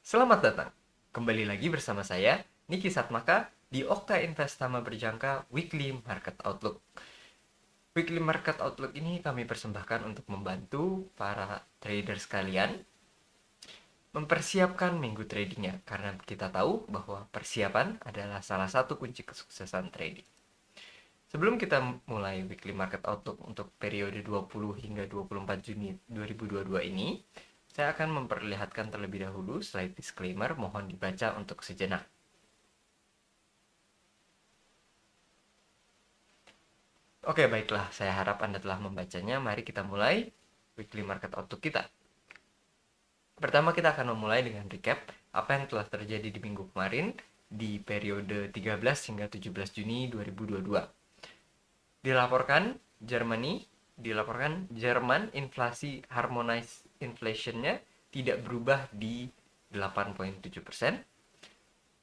Selamat datang. Kembali lagi bersama saya, Niki Satmaka, di Okta Investama Berjangka Weekly Market Outlook. Weekly Market Outlook ini kami persembahkan untuk membantu para trader sekalian mempersiapkan minggu tradingnya, karena kita tahu bahwa persiapan adalah salah satu kunci kesuksesan trading. Sebelum kita mulai Weekly Market Outlook untuk periode 20 hingga 24 Juni 2022 ini, saya akan memperlihatkan terlebih dahulu slide disclaimer, mohon dibaca untuk sejenak. Oke, baiklah. Saya harap Anda telah membacanya. Mari kita mulai Weekly Market Outlook kita. Pertama, kita akan memulai dengan recap apa yang telah terjadi di minggu kemarin di periode 13 hingga 17 Juni 2022. Dilaporkan Jerman inflasi harmonized inflation-nya tidak berubah di 8,7%.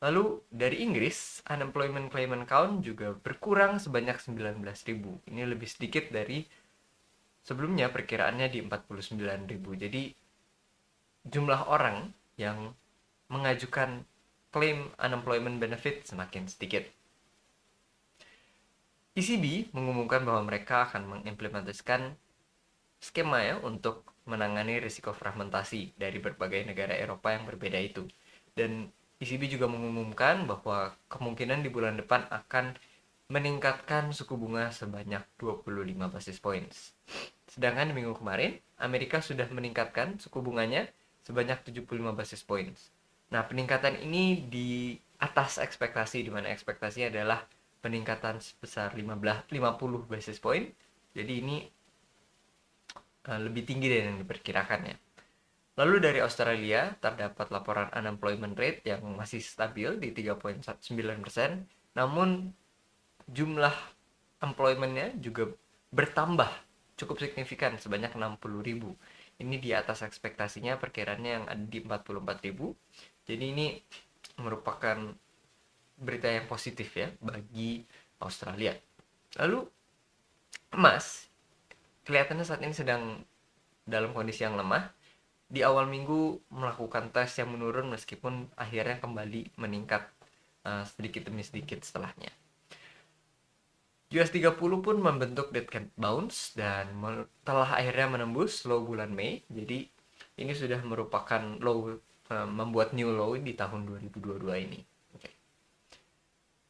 Lalu dari Inggris, unemployment claimant count juga berkurang sebanyak 19.000. Ini lebih sedikit dari sebelumnya, perkiraannya di 49.000. Jadi jumlah orang yang mengajukan klaim unemployment benefit semakin sedikit. ECB mengumumkan bahwa mereka akan mengimplementasikan skema ya untuk menangani risiko fragmentasi dari berbagai negara Eropa yang berbeda itu. Dan ECB juga mengumumkan bahwa kemungkinan di bulan depan akan meningkatkan suku bunga sebanyak 25 basis points. Sedangkan di minggu kemarin, Amerika sudah meningkatkan suku bunganya sebanyak 75 basis points. Nah, peningkatan ini di atas ekspektasi, di mana ekspektasinya adalah peningkatan sebesar 50 basis point. Jadi ini lebih tinggi dari yang diperkirakan ya. Lalu dari Australia terdapat laporan unemployment rate yang masih stabil di 3,9%, namun jumlah employment-nya juga bertambah cukup signifikan sebanyak 60.000. Ini di atas ekspektasinya, perkiraannya yang ada di 44.000. Jadi ini merupakan berita yang positif ya bagi Australia. Lalu emas kelihatannya saat ini sedang dalam kondisi yang lemah. Di awal minggu melakukan tes yang menurun meskipun akhirnya kembali meningkat sedikit demi sedikit setelahnya. US 30 pun membentuk dead cat bounce dan telah akhirnya menembus low bulan Mei. Jadi ini sudah merupakan low, membuat new low di tahun 2022 ini. Oke.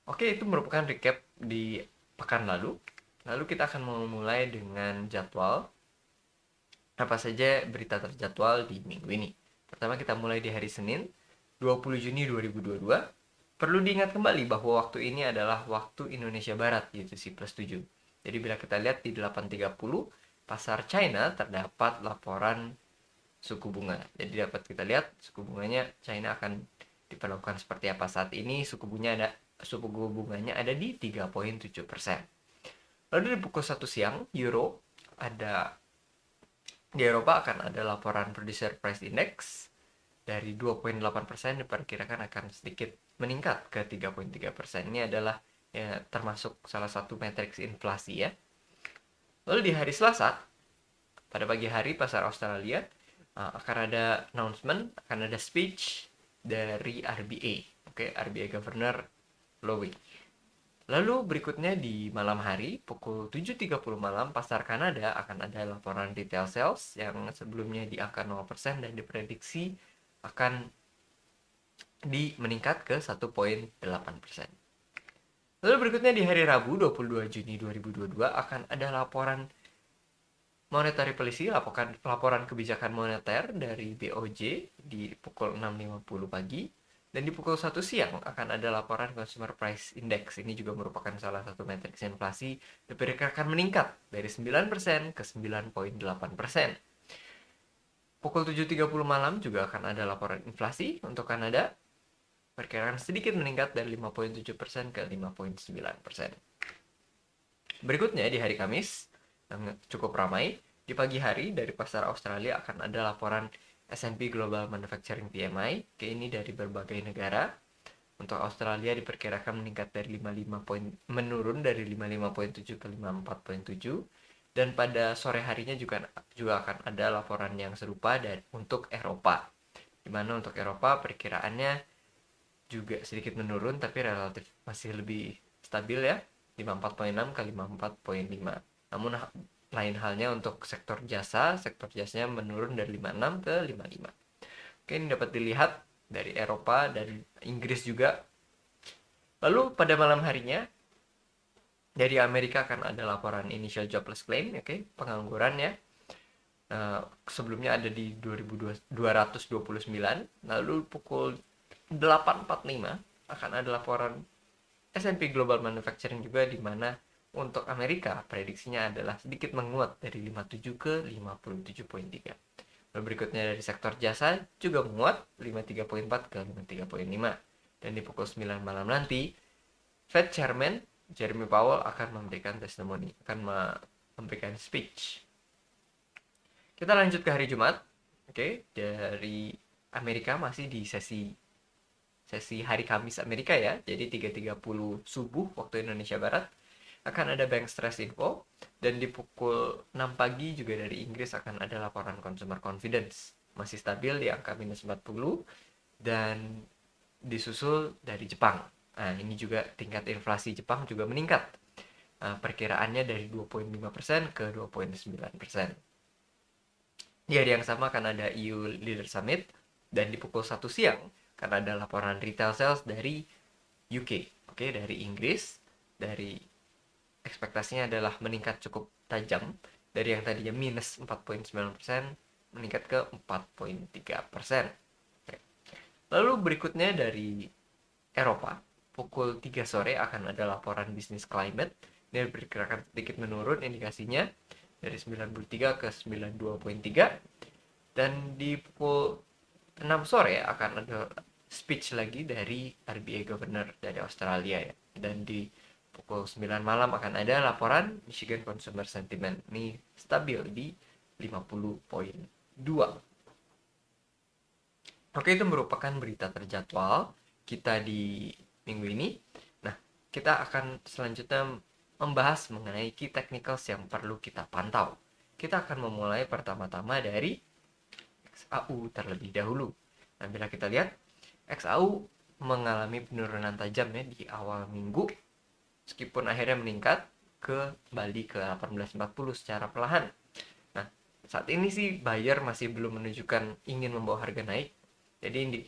Oke, itu merupakan recap di pekan lalu. Lalu kita akan memulai dengan jadwal apa saja berita terjadwal di minggu ini. Pertama kita mulai di hari Senin, 20 Juni 2022. Perlu diingat kembali bahwa waktu ini adalah waktu Indonesia Barat, yaitu C+7. Jadi bila kita lihat di 8.30, pasar China terdapat laporan suku bunga. Jadi dapat kita lihat suku bunganya China akan diperlakukan seperti apa. Saat ini suku bunganya ada di 3,7%. Lalu di pukul 1 siang, Euro ada di Eropa akan ada laporan Producer Price Index dari 2,8%, diperkirakan akan sedikit meningkat ke 3,3%. Ini adalah ya, termasuk salah satu matriks inflasi ya. Lalu di hari Selasa, pada pagi hari pasar Australia akan ada announcement, akan ada speech dari RBA. Oke, RBA Governor Lowy. Lalu berikutnya di malam hari, pukul 7.30 malam, pasar Kanada akan ada laporan retail sales yang sebelumnya di angka 0% dan diprediksi akan meningkat ke 1,8%. Lalu berikutnya di hari Rabu 22 Juni 2022 akan ada laporan monetary policy, laporan kebijakan moneter dari BOJ di pukul 6.50 pagi. Dan di pukul 1 siang akan ada laporan Consumer Price Index. Ini juga merupakan salah satu matriks inflasi, diperkirakan meningkat dari 9% ke 9,8%. Pukul 7.30 malam juga akan ada laporan inflasi untuk Kanada, perkiraan sedikit meningkat dari 5,7% ke 5,9%. Berikutnya di hari Kamis, yang cukup ramai, di pagi hari dari pasar Australia akan ada laporan S&P Global Manufacturing PMI, ini dari berbagai negara. Untuk Australia diperkirakan meningkat dari 55 poin, menurun dari 55,7 ke 54,7. Dan pada sore harinya juga akan ada laporan yang serupa dan untuk Eropa. Dimana untuk Eropa perkiraannya juga sedikit menurun tapi relatif masih lebih stabil ya, 54,6 ke 54,5. Namun lain halnya untuk sektor jasa, sektor jasanya menurun dari 56 ke 55. Oke, ini dapat dilihat dari Eropa dan Inggris juga. Lalu pada malam harinya dari Amerika akan ada laporan initial jobless claim, oke, pengangguran ya. Sebelumnya ada di 229, lalu pukul 8.45 akan ada laporan S&P Global Manufacturing juga, di mana untuk Amerika prediksinya adalah sedikit menguat dari 57 ke 57,3. Lalu berikutnya dari sektor jasa juga menguat 53,4 ke 53,5. Dan di pukul 9 malam nanti Fed Chairman Jeremy Powell akan memberikan testimoni, akan memberikan speech. Kita lanjut ke hari Jumat. Oke, dari Amerika masih di sesi hari Kamis Amerika ya. Jadi 3.30 subuh waktu Indonesia Barat akan ada bank stress info, dan di pukul 6 pagi juga dari Inggris akan ada laporan consumer confidence. Masih stabil di angka minus 40, dan disusul dari Jepang. Nah, ini juga tingkat inflasi Jepang juga meningkat. Perkiraannya dari 2,5% ke 2,9%. Di hari yang sama akan ada EU Leader Summit, dan di pukul 1 siang akan ada laporan retail sales dari UK. Oke, dari Inggris. Dari ekspektasinya adalah meningkat cukup tajam, dari yang tadinya minus 4,9% meningkat ke 4,3%. Lalu berikutnya dari Eropa, pukul 3 sore akan ada laporan bisnis climate. Ini diperkirakan sedikit menurun indikasinya dari 93 ke 92,3. Dan di pukul 6 sore akan ada speech lagi dari RBA Governor dari Australia ya. Dan di pukul 9 malam akan ada laporan Michigan Consumer Sentiment. Ini stabil di 50,2. Oke, itu merupakan berita terjadwal kita di minggu ini. Nah, kita akan selanjutnya membahas mengenai key technicals yang perlu kita pantau. Kita akan memulai pertama-tama dari XAU terlebih dahulu. Nah, bila kita lihat, XAU mengalami penurunan tajam ya di awal minggu, meskipun akhirnya meningkat kembali ke 1840 secara perlahan. Nah, saat ini sih buyer masih belum menunjukkan ingin membawa harga naik. Jadi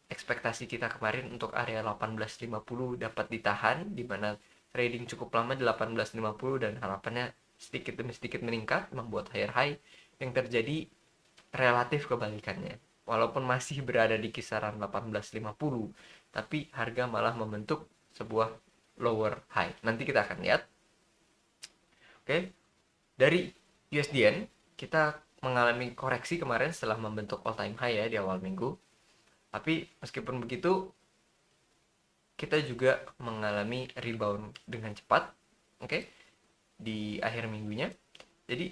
ekspektasi kita kemarin untuk area 1850 dapat ditahan, di mana trading cukup lama di 1850, dan harapannya sedikit demi sedikit meningkat membuat higher high. Yang terjadi relatif kebalikannya. Walaupun masih berada di kisaran 1850, tapi harga malah membentuk sebuah lower high. Nanti kita akan lihat. Oke. Dari USDN kita mengalami koreksi kemarin setelah membentuk all time high ya di awal minggu. Tapi meskipun begitu, kita juga mengalami rebound dengan cepat, oke, di akhir minggunya. Jadi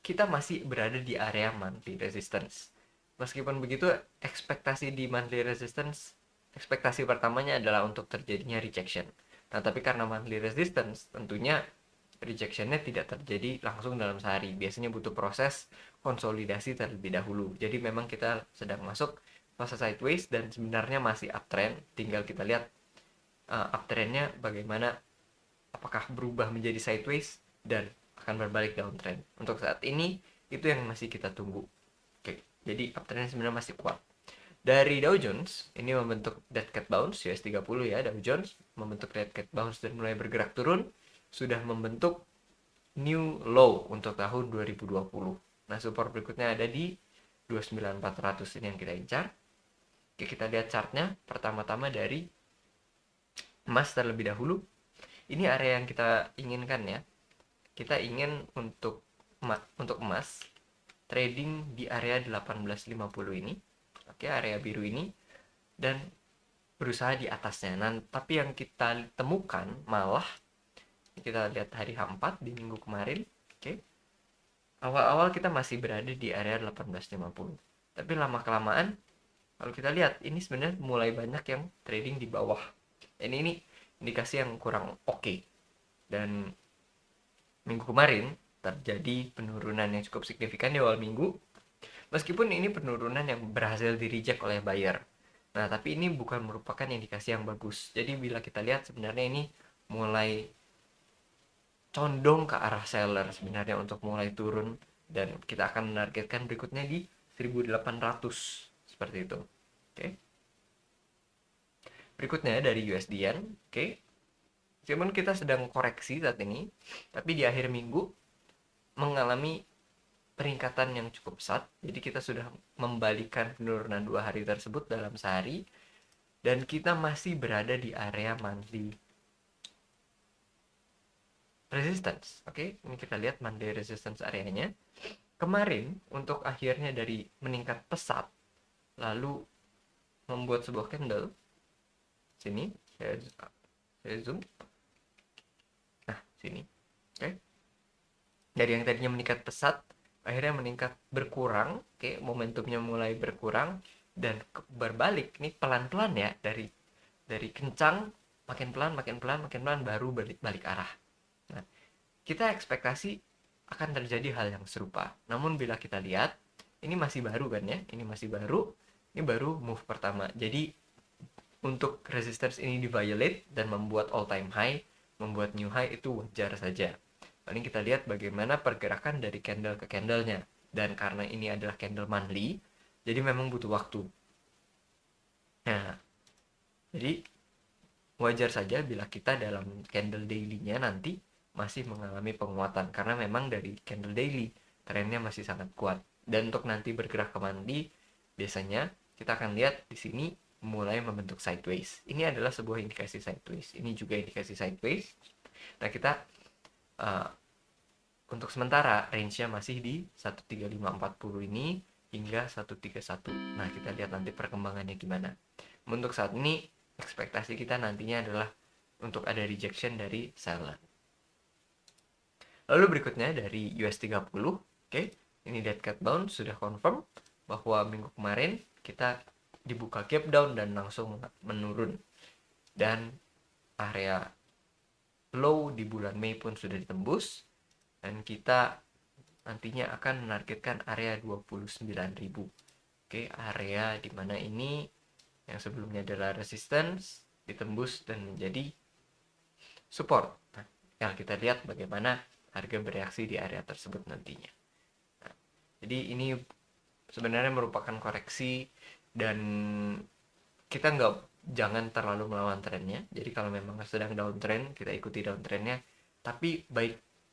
kita masih berada di area monthly resistance. Meskipun begitu, ekspektasi di monthly resistance, ekspektasi pertamanya adalah untuk terjadinya rejection. Nah, tapi karena monthly resistance, tentunya rejectionnya tidak terjadi langsung dalam sehari. Biasanya butuh proses konsolidasi terlebih dahulu. Jadi memang kita sedang masuk fase sideways, dan sebenarnya masih uptrend. Tinggal kita lihat uptrendnya bagaimana, apakah berubah menjadi sideways dan akan berbalik downtrend. Untuk saat ini itu yang masih kita tunggu. Oke, jadi uptrendnya sebenarnya masih kuat. Dari Dow Jones, ini membentuk dead cat bounce US 30 ya. Dow Jones membentuk dead cat bounce dan mulai bergerak turun, sudah membentuk new low untuk tahun 2020. Nah, support berikutnya ada di 29.400, ini yang kita incar. Oke, kita lihat chartnya pertama-tama dari emas terlebih dahulu. Ini area yang kita inginkan ya. Kita ingin untuk emas trading di area 1850 ini. Oke, area biru ini, dan berusaha di atasnya. Nah, tapi yang kita temukan malah, kita lihat hari H4 di minggu kemarin, oke. Awal-awal kita masih berada di area 1850. Tapi lama-kelamaan kalau kita lihat, ini sebenarnya mulai banyak yang trading di bawah. Ini indikasi yang kurang oke. Dan minggu kemarin terjadi penurunan yang cukup signifikan di awal minggu, Meskipun ini penurunan yang berhasil di reject oleh buyer. Nah, tapi ini bukan merupakan indikasi yang bagus. Jadi bila kita lihat sebenarnya ini mulai condong ke arah seller sebenarnya untuk mulai turun, dan kita akan menargetkan berikutnya di 1800 seperti itu. Oke. Berikutnya dari USD-Yen, oke. Meskipun kita sedang koreksi saat ini, tapi di akhir minggu mengalami peningkatan yang cukup pesat. Jadi kita sudah membalikan penurunan 2 hari tersebut dalam sehari, dan kita masih berada di area monthly resistance. Oke, ini kita lihat monthly resistance areanya. Kemarin untuk akhirnya dari meningkat pesat lalu membuat sebuah candle. Sini saya zoom. Nah, sini. Oke. Dari yang tadinya meningkat pesat akhirnya meningkat berkurang, oke, momentumnya mulai berkurang dan berbalik nih pelan-pelan ya, dari kencang makin pelan makin pelan makin pelan baru balik arah. Nah, kita ekspektasi akan terjadi hal yang serupa. Namun bila kita lihat ini masih baru kan ya, ini masih baru, ini baru move pertama. Jadi untuk resistance ini di violate dan membuat all time high, membuat new high itu wajar saja. Ini kita lihat bagaimana pergerakan dari candle ke candlenya. Dan karena ini adalah candle monthly, jadi memang butuh waktu. Nah, jadi wajar saja bila kita dalam candle daily-nya nanti masih mengalami penguatan. Karena memang dari candle daily, trennya masih sangat kuat. Dan untuk nanti bergerak ke monthly, biasanya kita akan lihat di sini mulai membentuk sideways. Ini adalah sebuah indikasi sideways. Ini juga indikasi sideways. Nah, kita untuk sementara range-nya masih di 13540 ini hingga 131. Nah, kita lihat nanti perkembangannya gimana. Untuk saat ini ekspektasi kita nantinya adalah untuk ada rejection dari seller. Lalu berikutnya dari US30, oke. Ini dead cat bounce sudah confirm bahwa minggu kemarin kita dibuka gap down dan langsung menurun. Dan area low di bulan Mei pun sudah ditembus, dan kita nantinya akan menargetkan area 29.000. Oke, area dimana ini yang sebelumnya adalah resistance ditembus dan menjadi support. Nah, ya kita lihat bagaimana harga bereaksi di area tersebut nantinya. Nah, jadi ini sebenarnya merupakan koreksi, dan kita jangan terlalu melawan trennya. Jadi kalau memang sedang downtrend, kita ikuti downtrendnya. Tapi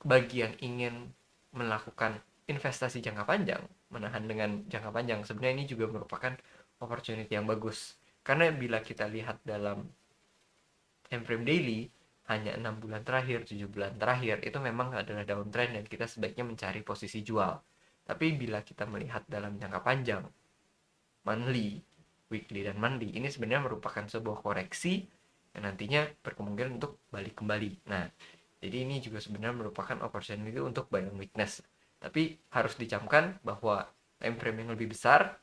bagi yang ingin melakukan investasi jangka panjang, menahan dengan jangka panjang, sebenarnya ini juga merupakan opportunity yang bagus. Karena bila kita lihat dalam time frame daily, hanya 6 bulan terakhir, 7 bulan terakhir, itu memang adalah downtrend dan kita sebaiknya mencari posisi jual. Tapi bila kita melihat dalam jangka panjang, monthly, weekly, dan monthly, ini sebenarnya merupakan sebuah koreksi yang nantinya berkemungkinan untuk balik kembali. Nah, jadi ini juga sebenarnya merupakan opportunity untuk buy on weakness. Tapi harus dicamkan bahwa time frame yang lebih besar,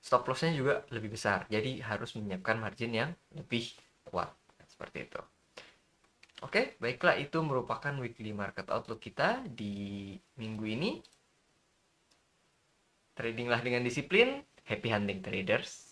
stop loss-nya juga lebih besar. Jadi harus menyiapkan margin yang lebih kuat. Seperti itu. Oke, baiklah, itu merupakan weekly market outlook kita di minggu ini. Tradinglah dengan disiplin. Happy hunting traders.